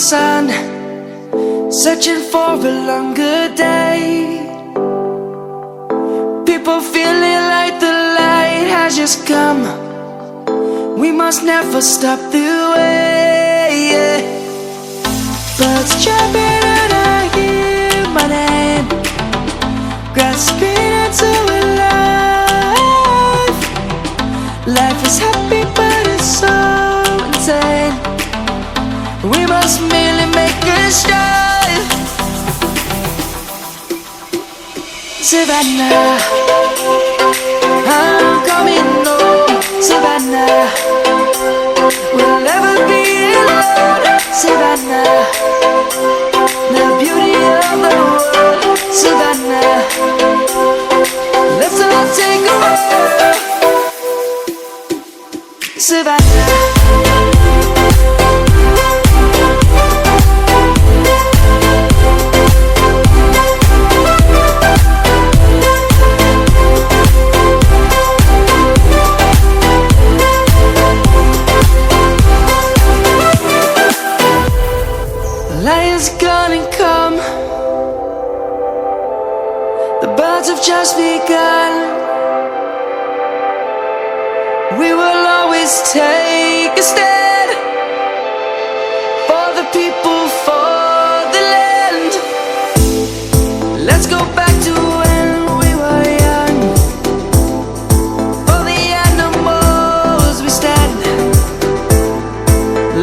sun, searching for a longer day. People feeling like the light has just come. We must never stop the way. Birds chirping and I hear my name, grasping into a life. Life is happy but it's so insane. We must merely make a start. Savannah, I'm coming home. Savannah, we'll never be alone. Savannah, the beauty of the world. Savannah, let's all take a walk. Savannah. Lion's gonna come. The birds have just begun. We will always take a stand for the people, for the land. Let's go back to when we were young. For the animals we stand.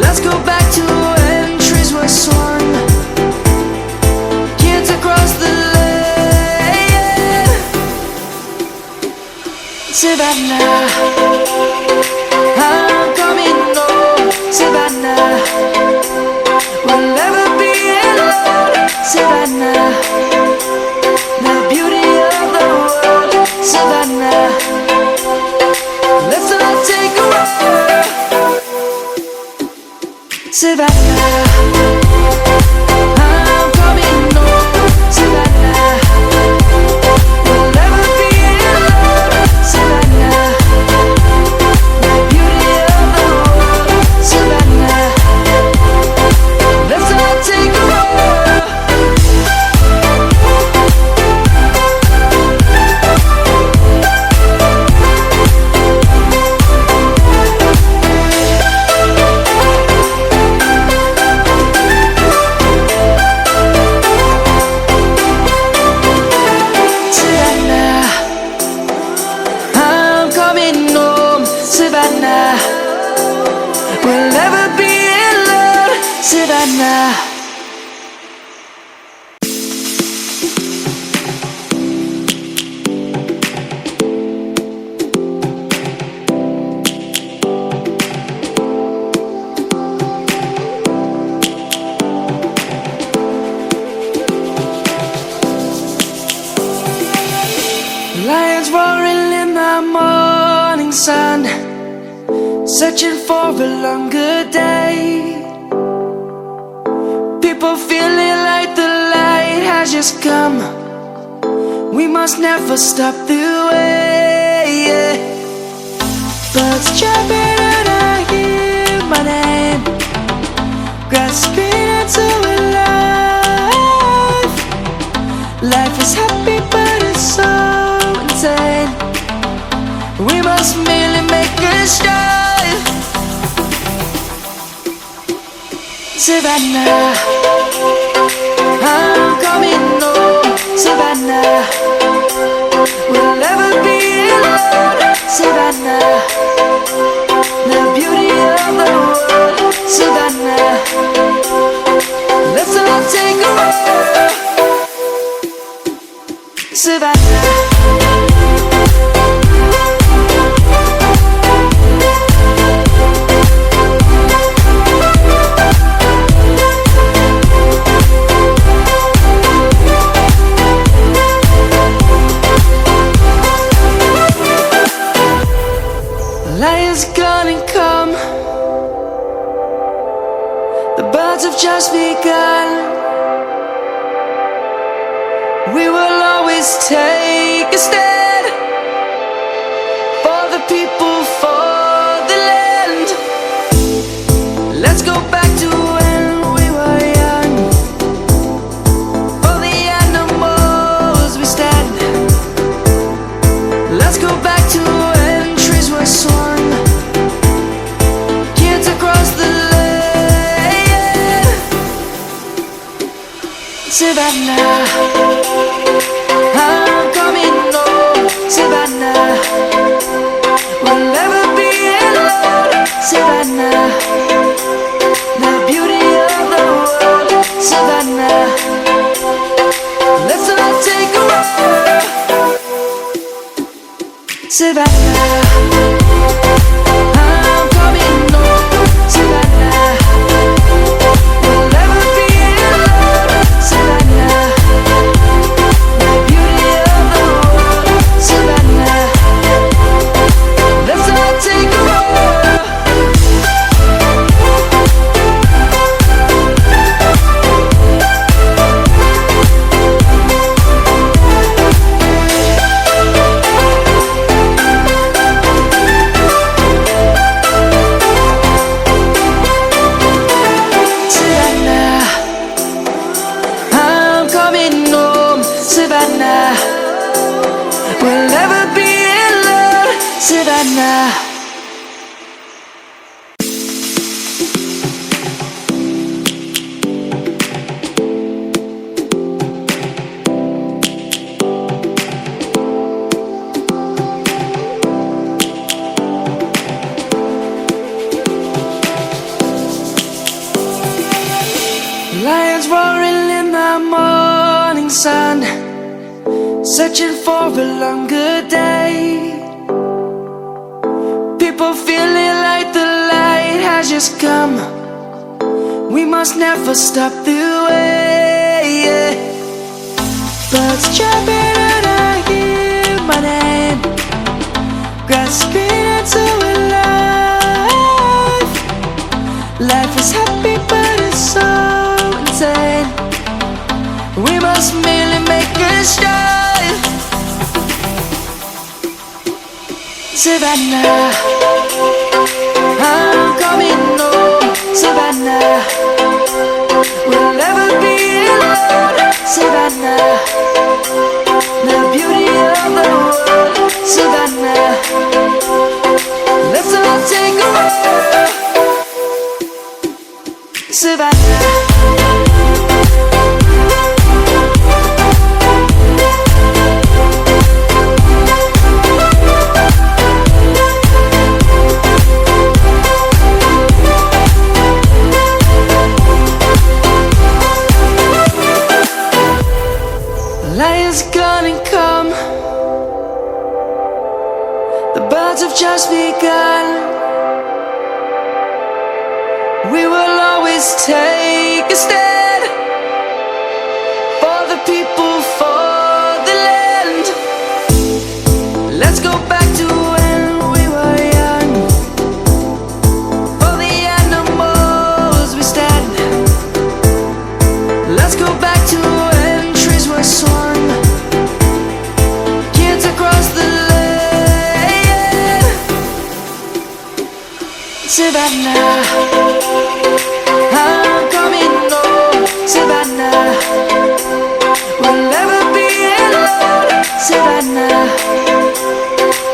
Let's go back to when trees were swung. Savannah, I'm coming home. Savannah, we'll never be alone. Savannah, the beauty of the world. Savannah, let's all take a walk. Savannah, I'm coming home. Savannah, we'll never be alone. Savannah, the beauty of the world. Savannah, let's all take a walk. Savannah, I'm coming home. Savannah, we'll never be alone. Savannah. Lions roaring in the morning sun, searching for a longer day. People feeling like the light has just come. We must never stop the way. Birds chirping and I hear my name, grasping into a life. Life is happy but it's so insane. We must merely make a start. Savannah, I'm coming home. Savannah, we'll never be alone. Savannah, the beauty of the world. Savannah, let's all take a walk. Savannah. Lion's gonna come. The birds have just begun. We will always take a stand for the people, for the land. Let's go back to when we were go back to when trees were swung, kids across the lane. Savannah, I'm coming home. Savannah, we'll never be alone. Savannah, the beauty of the world. Savannah, let's all take a walk. Savannah, I'm coming home. Savannah, we'll never be alone. Savannah, the beauty of the world. Savannah, let's all take a walk. Savannah, I'm coming home. Savannah, we'll never be alone. Savannah. Lions roaring in the morning sun, searching for a longer day. People feeling like the light has just come. We must never stop the way. Birds chirping and I hear my name, grasping into a life. Life is happy but it's so insane. We must merely make a strive. Savannah, I'm coming home. Savannah, we'll never be alone. Savannah, the beauty of the world. Savannah, let's all take a walk. Savannah. Lion's gonna come. The birds have just begun. We will always take a stand for the people, for the land. Let's go back to when we were young. For the animals we stand. Let's go back to when trees were swung, kids across the lane. Savannah, I'm coming home. Savannah, we'll never be alone. Savannah,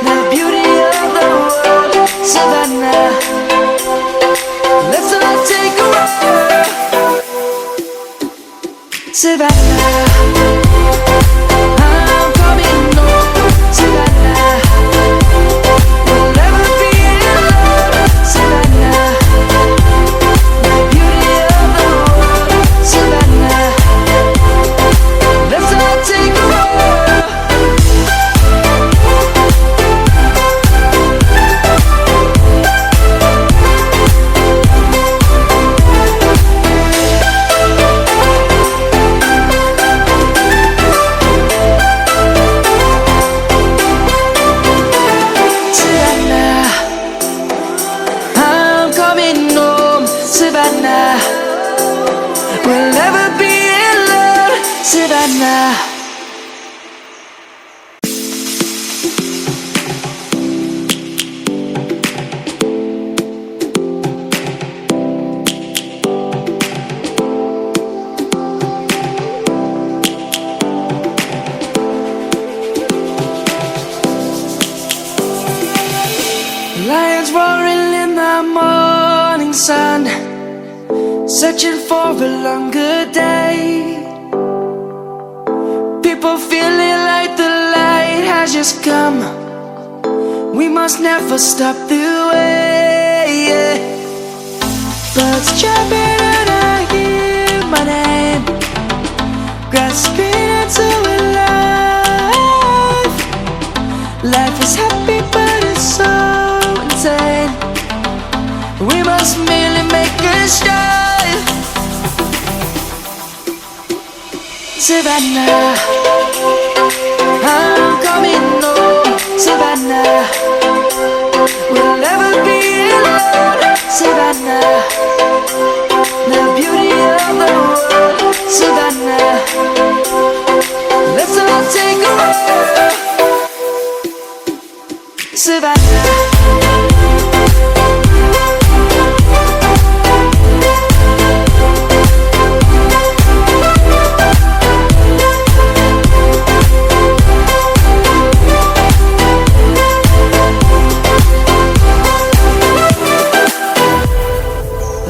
the beauty of the world. Savannah, let's all take a walk. Savannah, I'm coming home. Savannah, we'll never be alone. Savannah, the beauty of the world. Savannah, let's all take a walk. Lions roaring in the morning sun, searching for a longer day. People feeling like the light has just come. We must never stop the way. Birds chirping and I hear my name, grasping into a life. Life is happy but it's so insane. We must merely make a start. Savannah, I'm coming home. Savannah, we'll never be alone. Savannah, the beauty of the world. Savannah, let's all take a walk. Savannah.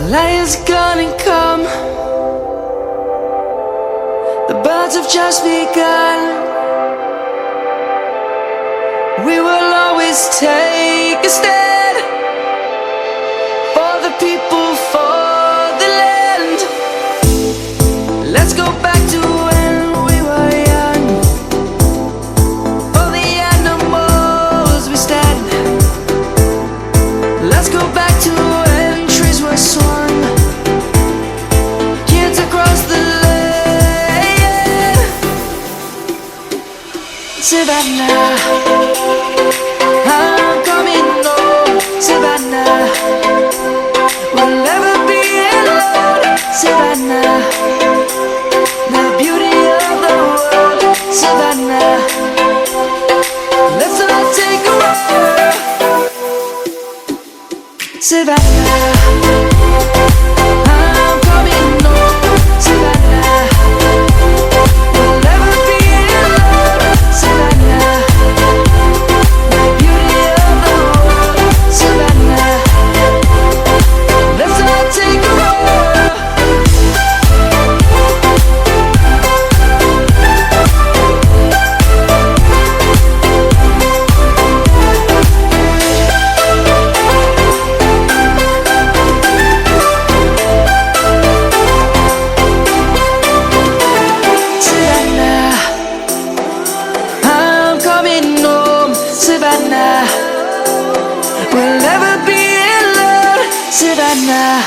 Lions gonna come. The birds have just begun. We will always take a stand for the people, for the land. Let's go back to when we were young. For the animals we stand. Let's go back to when trees were swung. Kids across the land. Savannah, I'm coming home. Savannah, we'll never be alone. Savannah, the beauty of the world. Savannah, let's all take a walk. Savannah, I'm coming home. Savannah, we'll never be alone. Savannah, the beauty of the world. Savannah, let's all take a walk. Savannah, I'm coming home. Savannah, we'll never be alone. Savannah.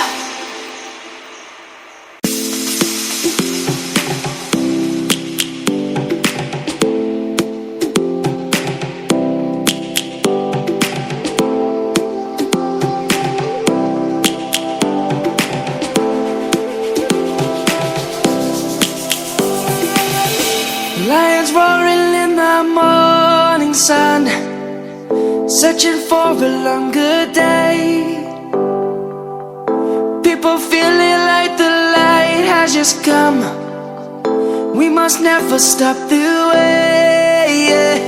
Lions roaring in the morning sun, searching for a longer day. People feeling like the light has just come. We must never stop the way.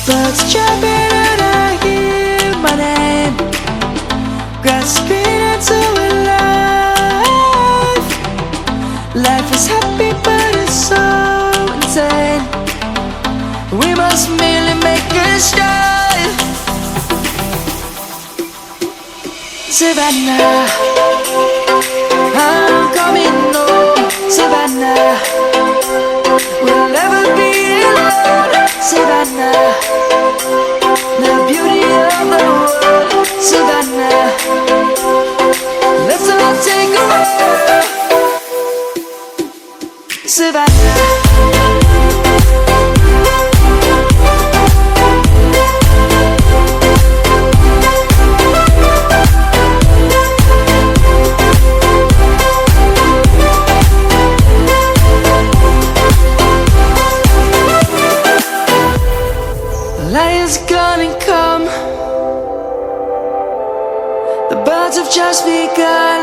Birds chirping and I hear my name, grasping into a life. Life is happy but it's so insane. We must merely make a start. Savannah, I'm coming home. Savannah, we'll never be alone. Savannah, the beauty of the world. Savannah, let's all take a walk. Savannah. Lions gonna come. The birds have just begun.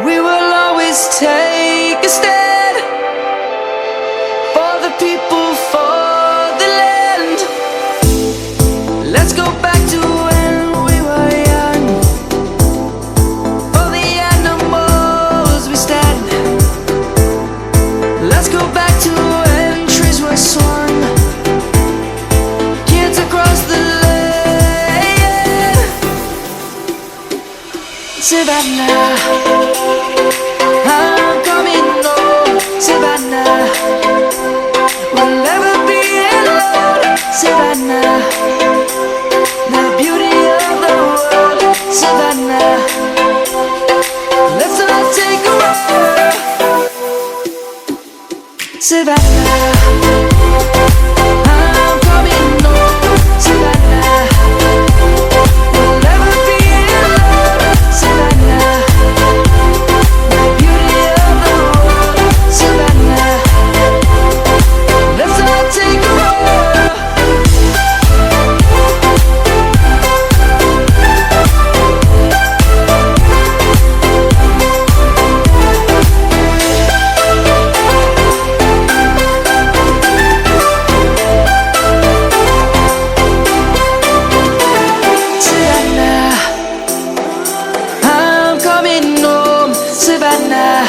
We will always take a stand for the people, for the land. Savannah, I'm coming home, Savannah. We'll never be alone, Savannah. The beauty of the world, Savannah. Let's all take a walk, Savannah. I'm coming home, Savannah. We'll never be alone, Savannah. The beauty of the world, Savannah. Let's all take a walk. Savannah, I'm coming home, Savannah.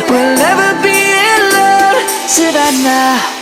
We'll never be alone, Savannah.